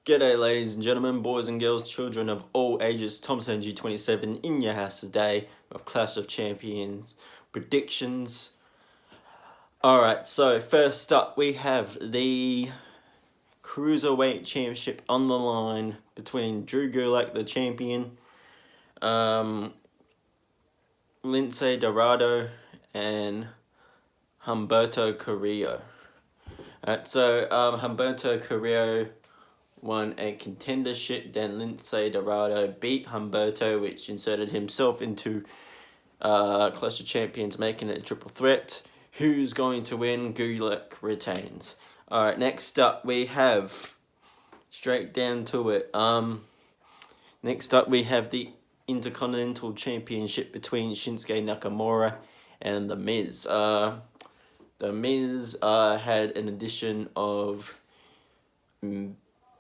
G'day ladies and gentlemen, boys and girls, children of all ages, Thompson G27 in your house today with Clash of Champions predictions. Alright, so first up we have the Cruiserweight Championship on the line between Drew Gulak, the champion, Lince Dorado and Humberto Carrillo. Alright, so Humberto Carrillo won a contendership, then Lince Dorado beat Humberto, which inserted himself into Clash of Champions, making it a triple threat. Who's going to win? Gulak retains. Alright, next up we have, straight down to it, next up we have the Intercontinental Championship between Shinsuke Nakamura and The Miz. The Miz had an edition of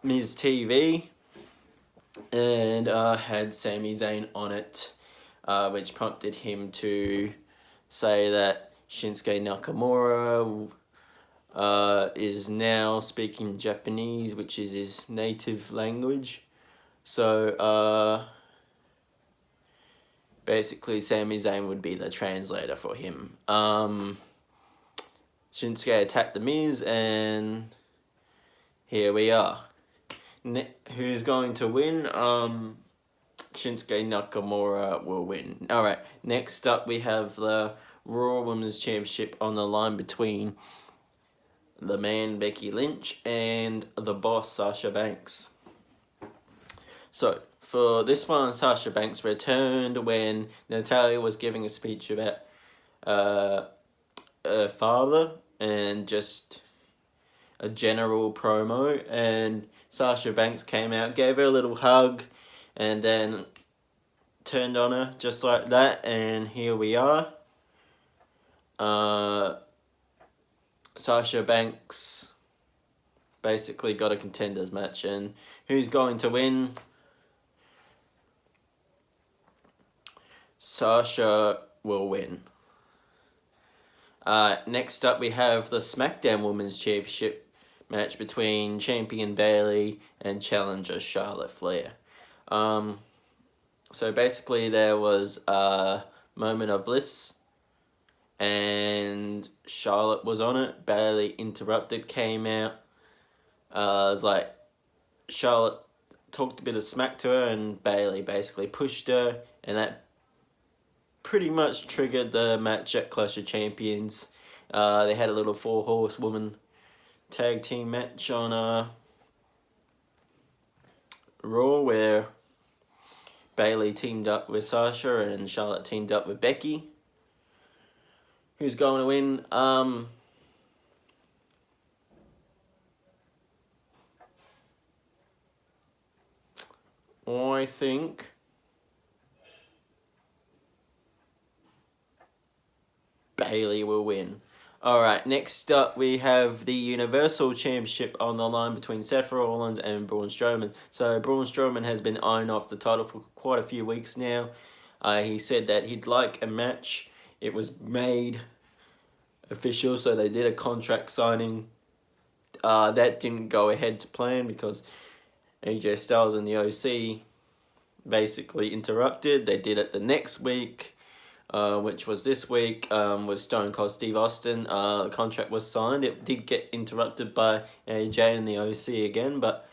Miz TV and had Sami Zayn on it, which prompted him to say that Shinsuke Nakamura is now speaking Japanese, which is his native language. So basically Sami Zayn would be the translator for him. Shinsuke attacked The Miz, and here we are. Who's going to win? Shinsuke Nakamura will win. Alright, next up we have the Raw Women's Championship on the line between the man Becky Lynch and the boss Sasha Banks. So, for this one, Sasha Banks returned when Natalya was giving a speech about her father and just a general promo, and Sasha Banks came out, gave her a little hug, and then turned on her just like that, and here we are. Sasha Banks basically got a contenders match, and who's going to win? Sasha will win. Next up we have the SmackDown Women's Championship match between champion Bayley and challenger Charlotte Flair. So basically there was a moment of bliss and Charlotte was on it. Bayley interrupted, came out. It was like Charlotte talked a bit of smack to her and Bayley basically pushed her, and that pretty much triggered the match at Clash of Champions. They had a little 4-horsewoman tag team match on Raw, where Bayley teamed up with Sasha and Charlotte teamed up with Becky. Who's going to win? I think Bayley will win. Alright, next up we have the Universal Championship on the line between Seth Rollins and Braun Strowman. So Braun Strowman has been eyeing off the title for quite a few weeks now. He said that he'd like a match. It was made official, so they did a contract signing. That didn't go ahead to plan because AJ Styles and the OC basically interrupted. They did it the next week, which was this week, with Stone Cold Steve Austin. The contract was signed. It did get interrupted by AJ and the OC again, but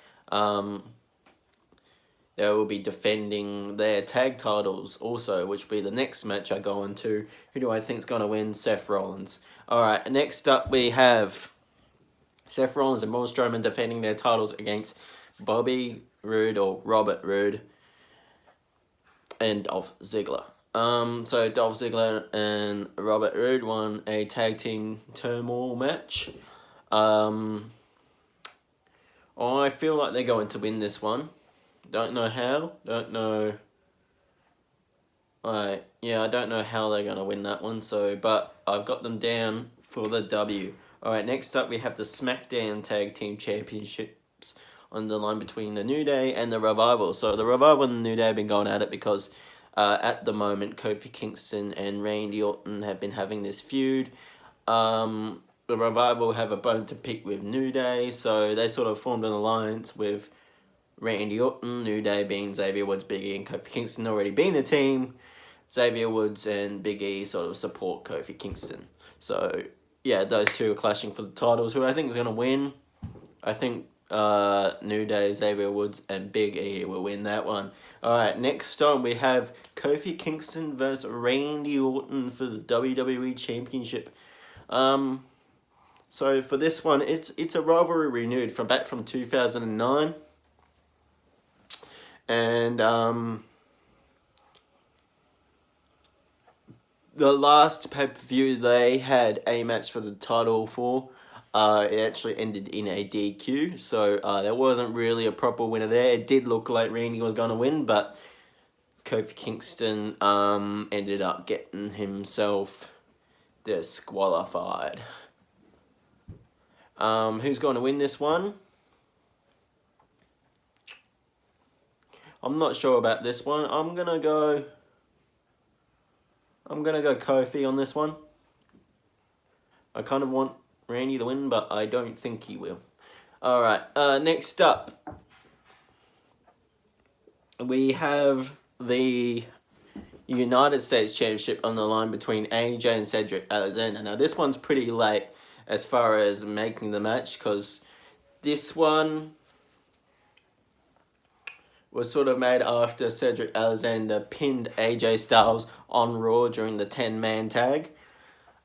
they will be defending their tag titles also, which will be the next match I go into. Who do I think is going to win? Seth Rollins. Alright, next up we have Seth Rollins and Braun Strowman defending their titles against Bobby Roode, or Robert Roode, and Dolph Ziggler. So Dolph Ziggler and Robert Roode won a tag team turmoil match. I feel like they're going to win this one. Don't know how. I don't know how they're going to win that one. But I've got them down for the W. Alright, next up we have the SmackDown Tag Team Championships on the line between the New Day and the Revival. So the Revival and the New Day have been going at it because at the moment Kofi Kingston and Randy Orton have been having this feud. The Revival have a bone to pick with New Day, so they sort of formed an alliance with Randy Orton, New Day being Xavier Woods, Big E, and Kofi Kingston already being a team. Xavier Woods and Big E sort of support Kofi Kingston. So, yeah, those two are clashing for the titles. Who I think is going to win? I think New Day, Xavier Woods, and Big E will win that one. Alright, next on we have Kofi Kingston versus Randy Orton for the WWE Championship. So for this one, it's a rivalry renewed from 2009. And the last pay-per-view they had a match for the title for, it actually ended in a DQ, so there wasn't really a proper winner there. It did look like Randy was going to win, but Kofi Kingston ended up getting himself disqualified. Who's going to win this one? I'm not sure about this one. I'm gonna go Kofi on this one. I kind of want Randy to win, but I don't think he will. Alright, next up, we have the United States Championship on the line between AJ and Cedric Alexander. Now, this one's pretty late as far as making the match, because this one was sort of made after Cedric Alexander pinned AJ Styles on Raw during the 10-man tag.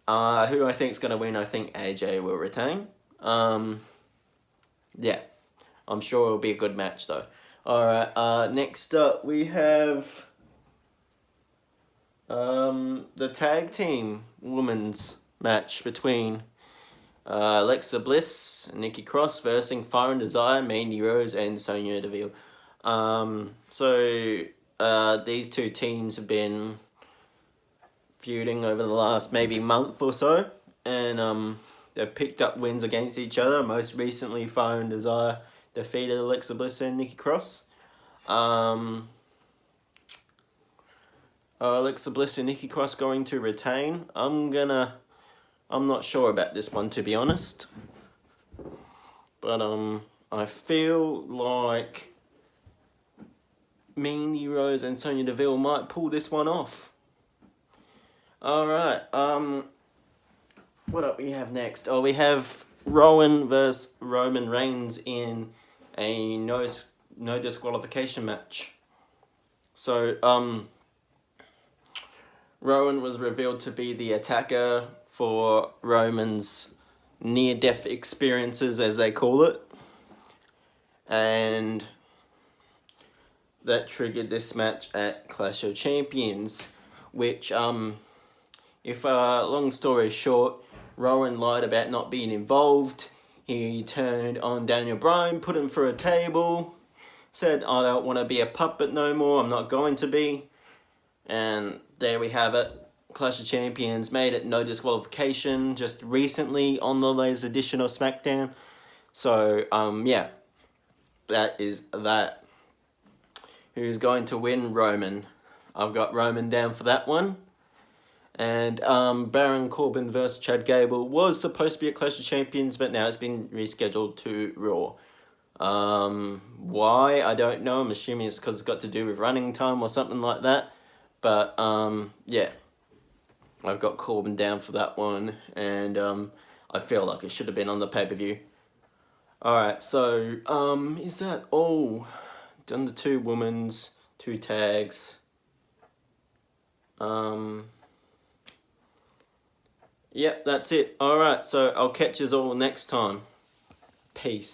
Who I think is going to win? I think AJ will retain. Yeah, I'm sure it'll be a good match though. Alright, next up we have the tag team women's match between Alexa Bliss and Nikki Cross versus Fire and Desire, Mandy Rose, and Sonya Deville. These two teams have been feuding over the last maybe month or so, and they've picked up wins against each other. Most recently, Fire and Desire defeated Alexa Bliss and Nikki Cross. Alexa Bliss and Nikki Cross going to retain. I'm not sure about this one, to be honest, but I feel like Mandy Rose and Sonya Deville might pull this one off. Alright, what up we have next? Oh, we have Rowan versus Roman Reigns in a no disqualification match. So, Rowan was revealed to be the attacker for Roman's near-death experiences, as they call it. And that triggered this match at Clash of Champions, which, if long story short, Rowan lied about not being involved. He turned on Daniel Bryan, put him through a table, said, I don't want to be a puppet no more, I'm not going to be. And there we have it. Clash of Champions made it no disqualification just recently on the latest edition of SmackDown. So, yeah, that is that. Who's going to win? Roman. I've got Roman down for that one. And Baron Corbin versus Chad Gable was supposed to be at Clash of Champions, but now it's been rescheduled to Raw. Why? I don't know. I'm assuming it's because it's got to do with running time or something like that. But, yeah. I've got Corbin down for that one. And I feel like it should have been on the pay-per-view. Alright, so, is that all? Done the 2 women's, 2 tags. Yep, that's it. Alright, so I'll catch you all next time. Peace.